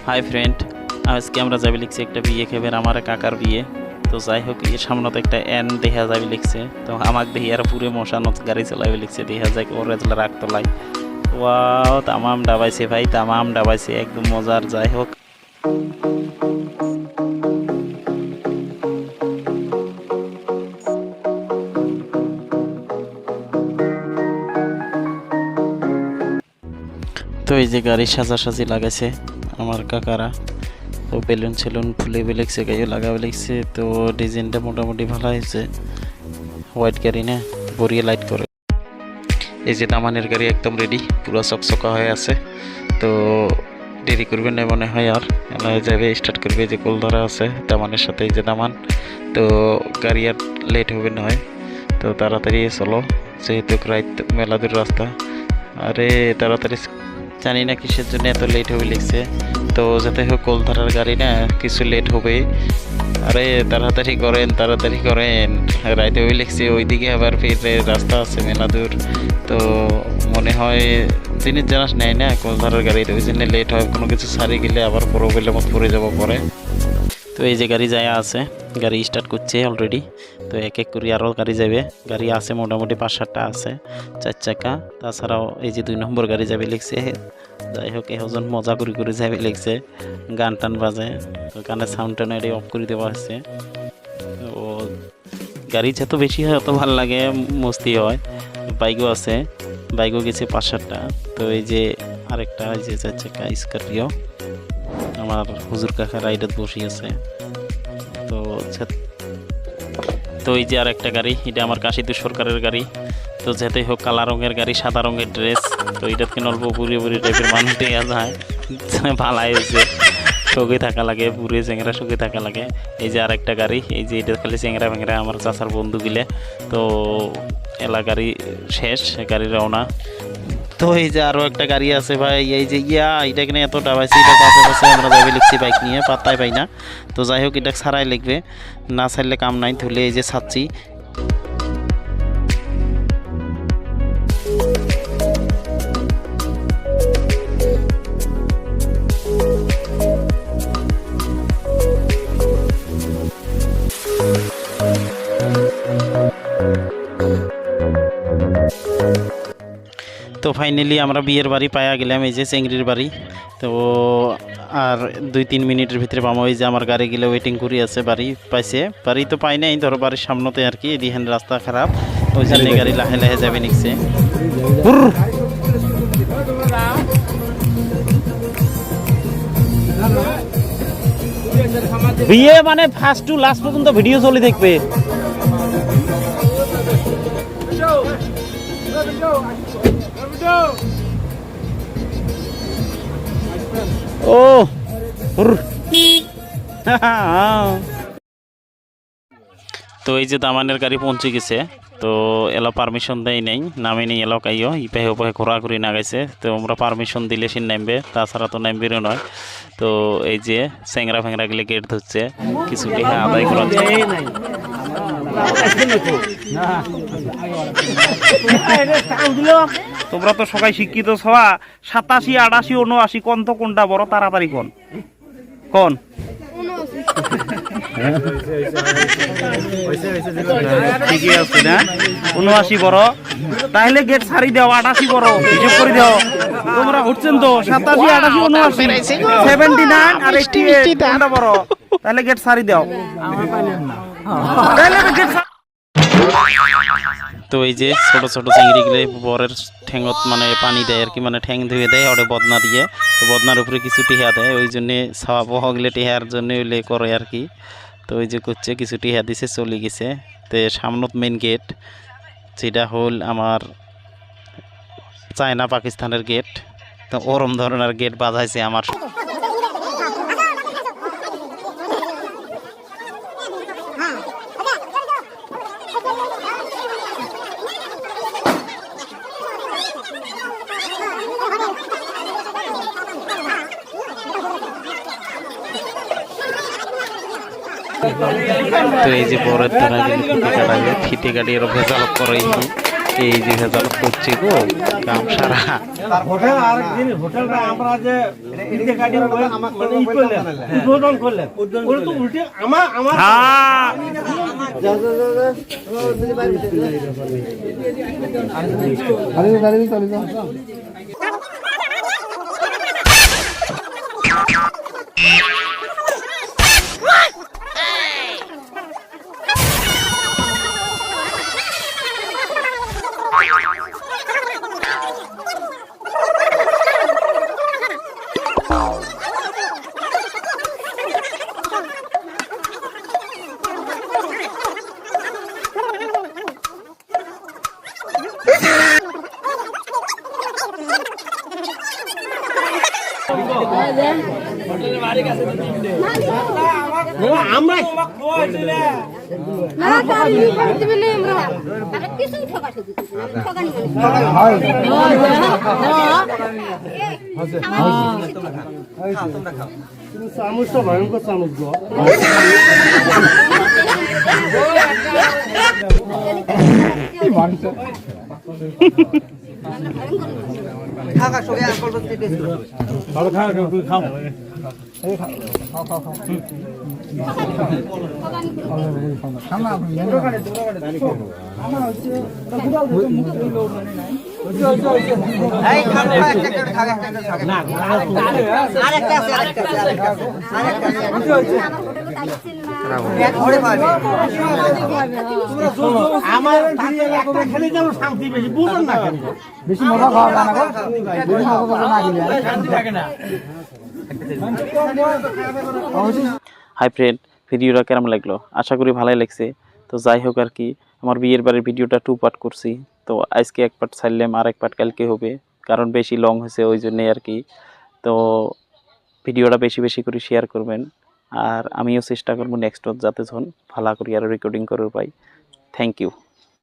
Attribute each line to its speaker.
Speaker 1: Hi friend, আজকে আমরা যাবি লিখছি একটা বিয়ে খেবের আমার কাকার বিয়ে। তো যাই হোক, এর সামনে তো একটা এন দেখা যাবি লিখছে, তো আমাকে দেখি আর পুরে মশানো গাড়ি চালাবি লিখছে, দেখা যায় ওর রাগ তোলাই। ওয়াও, তামাম ডাবাইছে ভাই, তামাম ডাবাইছে, একদম মজার। যাই হোক, তো এই যে গাড়ি সাজাসাজি লাগাইছে আমার কাকারা, তো বেলুন সেলুন ফুলে বেলেগছে, গাইও লাগাবে লিখছে। তো ডিজাইনটা মোটামুটি ভালো হয়েছে, হোয়াইট গাড়ি না, বড়িয়ে লাইট করে। এই যে দামানের গাড়ি একদম রেডি, পুরো চকচকা হয়ে আছে। তো দেরি করবেন না মনে হয়, আর এলাকায় যাবে, স্টার্ট করবে। যে কোল ধরা আছে দামানের সাথে, এই যে দামান। তো গাড়ি আর লেট হবে না হয়, তো তাড়াতাড়ি চলো, যেহেতু রাত মেলা দূর রাস্তা। আরে তাড়াতাড়ি, জানি না কিসের জন্য এত লেট হবে লিখছে। তো যাতে হোক, কোল ধরার গাড়ি না, কিছু লেট হবে। আরে তাড়াতাড়ি করেন, তাড়াতাড়ি করেন, রাইতে ওই লিখছে। ওইদিকে আবার ফিরে রাস্তা আছে মেলা দূর, তো মনে হয় জিনিস জানাস নেয় না কোল ধরার গাড়িতে, ওই জন্য লেট হয়। কোনো কিছু ছাড়িয়ে গেলে আবার বড় বেলে মত পড়ে যাবো পরে। তো এই যে গাড়ি যায় আছে, গাড়ি স্টার্ট করছে অলরেডি। তো এক এক করে আরও গাড়ি যাবে, গাড়ি আছে মোটামুটি 5-7টা আছে, 4 চাকা। তাছাড়াও এই যে 2 নম্বর গাড়ি যাবে লিখছে। যাই হোক, এজন মজা করে যাবে লিখছে, গান টান বাজে। তো গানের সাউন্ড টান এটি অফ করে দেওয়া হচ্ছে। ও গাড়ি যত বেশি হয় তত ভালো লাগে, মস্তি হয়। বাইকও আছে, বাইকও গেছে 5-7টা। তো এই যে আরেকটা, এই যে 4 চাকা স্করপিও, আমার হুজুর কাকা রাইডার বসে আছে। তো এই যে আর একটা গাড়ি, এটা আমার কাশীদুর সরকারের গাড়ি। তো যেতেই হোক, কালা রঙের গাড়ি, সাদা রঙের ড্রেস। তো এটা থেকে অল্প বুড়ি টাইপের মানুষ দেওয়া যায়, ভালাই হয়েছে। শোকে থাকা লাগে, বুড়ে চেংরা শোকে থাকা লাগে। এই যে আর একটা গাড়ি, এই যে এটা খালি চেংরা ফেংরা আমার চাচার বন্ধু গিলে। তো এলা গাড়ি শেষ, গাড়ি রওনা। তো এই যে আরও একটা গাড়ি আছে ভাই, এই যে এটা কিনে এত ডাবাইছি, এটা পাশে আমরা যাবে লিখছি বাইক নিয়ে, পাত্তাই পাই না। তো যাই হোক, এটা ছাড়াই লিখবে, না ছাড়লে কাম নাই। ধুলে এই যে ছাড়ছি। তো ফাইনালি আমরা বিয়ের বাড়ি পায়া গেলাম, এই যে চেংড়ির বাড়ি। তো আর 2-3 মিনিটের ভিতরে পাবো। এই যে আমার গাড়ি গেলে ওয়েটিং করি আছে, বাড়ি পাইছে। বাড়ি তো পাই নাই, ধরো বাড়ির সামনেতে আর কি, এদিকে রাস্তা খারাপ, ওই জন্য গাড়ি লাহে লাহে যাবে নিচ্ছে। বিয়ে মানে ফার্স্ট টু লাস্ট পর্যন্ত ভিডিও চলে দেখবে। ও তো এই যে দামানের গাড়ি পৌঁছে গেছে। তো এলা পারমিশন দেয় নাই, নামে নেই এলাও কাইও, ইপাহে ওপাহে ঘোরাঘুরি না গেছে। তো আমরা পারমিশন দিলে সে নামবে, তাছাড়া তো নামবেরও নয়। তো এই যে চেংরা ফেংরা গেলে গেট ধরছে, কিছু টাকা আদায় করা। তোমরা তো সবাই শিক্ষিত সবা, 87, 88, 79 কোন তো কোনটা বড়, তাড়াতাড়ি কোন কোন ঠিকই আছে না, 79 বড়। তাহলে গেট ছাড়ি দাও, 88 বড়, হিসেব করে দাও। তোমরা উঠছেন তো 87, 88, 79, 79 আর 88 কোনটা বড়, তাহলে গেট ছাড়ি দাও। তো এই যে ছোট ছোট চিংড়ি গুলো বরের ঠ্যাঙত মানে পানি দেয় আর কি, মানে ঠ্যাং ধুয়ে দেয় ওটা বদনা দিয়ে। তো বদনার উপরে কিছু টিহা দেয়, ওই জন্যে ছাওয়া পোহা গেলে টিহার জন্য ওইলে করে আর কি। তো ওই যে করছে, কিছু টিহা দিছে, চলে গেছে। তো সামনত মেন গেট, যেটা হল আমার চায়না পাকিস্তানের গেট। তো ওরম ধরনের গেট বাজাইছে আমার। তো এই যে বরের তারা ফিতে কাটাবে, ফিতে কাটিয়ে ভেজাল করে এই যে ভেজাল করছি গো কাম সারা।
Speaker 2: হোটেল আরেক জিনিস, হোটেলটা আমরা যে ইনকে কাটি মানে ই করলেন, উদ্বোধন করলেন, ওটা তো উল্টে আমার আমরা চামচটা ভয়ঙ্কর চামচ গো। আমার খেলে যেন শান্তি বেশি বুঝুন না, বেশি মজা খাওয়া যায় না, শান্তি থাকে না।
Speaker 1: হাই ফ্রেন্ড, ভিডিওটা কেমন লাগলো? আশা করি ভালোই লাগছে। তো যাই হোক আর কি, আমার বিয়ের বাড়ির ভিডিওটা 2 পার্ট করছি। তো আজকে 1 পার্ট ছাড়লাম, আর 1 পার্ট কালকে হবে, কারণ বেশি লং হয়েছে ওই জন্যই আর কি। তো ভিডিওটা বেশি বেশি করে শেয়ার করবেন, আর আমিও চেষ্টা করবো নেক্সট যাতে যখন ভালো করি আর রেকর্ডিং করে পাই। Thank you.